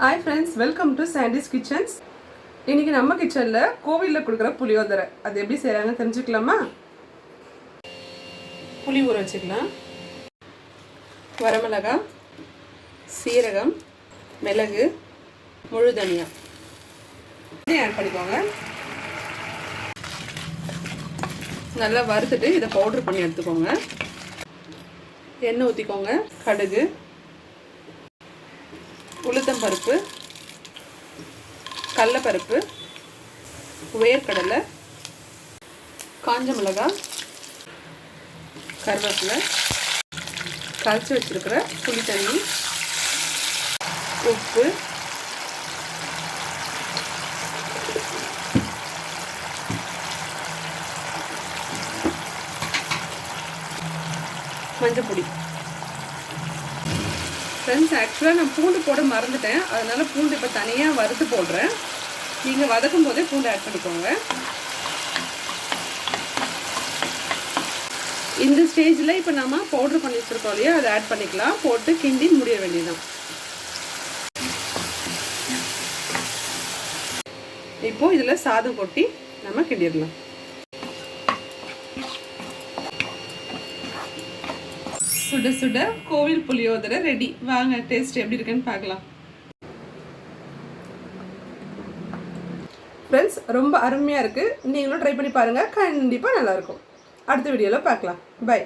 Hi friends, welcome to சாண்டிஸ் kitchens. இன்றைக்கி நம்ம கிச்சனில் கோவிலில் கொடுக்குற புளியோதரை அது எப்படி செய்கிறாங்கன்னு தெரிஞ்சுக்கலாமா? புளி ஊற வச்சுக்கலாம். வரமிளகாய், சீரகம், மிளகு, முழு தனியா ஆட் பண்ணிக்கோங்க. நல்லா வறுத்துட்டு இதை பவுட்ரு பண்ணி எடுத்துக்கோங்க. எண்ணெய் ஊற்றிக்கோங்க. கடுகு, உளுத்தம்பருப்பு, கடலைப்பருப்பு, வேர்க்கடலை, காஞ்ச மிளகாய், கருவேப்பிலை, கரைச்சி வச்சுருக்கிற புளி தண்ணி, உப்பு, மஞ்சள் பொடி. ஃப்ரெண்ட்ஸ், ஆக்சுவலாக நான் பூண்டு போட மறந்துட்டேன், அதனால் பூண்டு இப்போ தனியாக வறுத்து போடுறேன். நீங்கள் வதக்கும் போதே பூண்டு ஆட் பண்ணிக்கோங்க. இந்த ஸ்டேஜில் இப்போ நம்ம பவுட்ரு பண்ணி வச்சுருக்கோம் இல்லையா, அதை ஆட் பண்ணிக்கலாம். போட்டு கிண்டி முடிய வேண்டியதுதான். இப்போது இதில் சாதம் கொட்டி நம்ம கிண்டிடலாம். சுட சுட கோவில் புளியோதரை ரெடி. வாங்க டேஸ்ட் எப்படி இருக்குன்னு பார்க்கலாம். ஃப்ரெண்ட்ஸ், ரொம்ப அருமையாக இருக்குது. நீங்களும் ட்ரை பண்ணி பாருங்கள். கண்டிப்பாக நல்லாயிருக்கும். அடுத்த வீடியோவில் பார்க்கலாம். பை.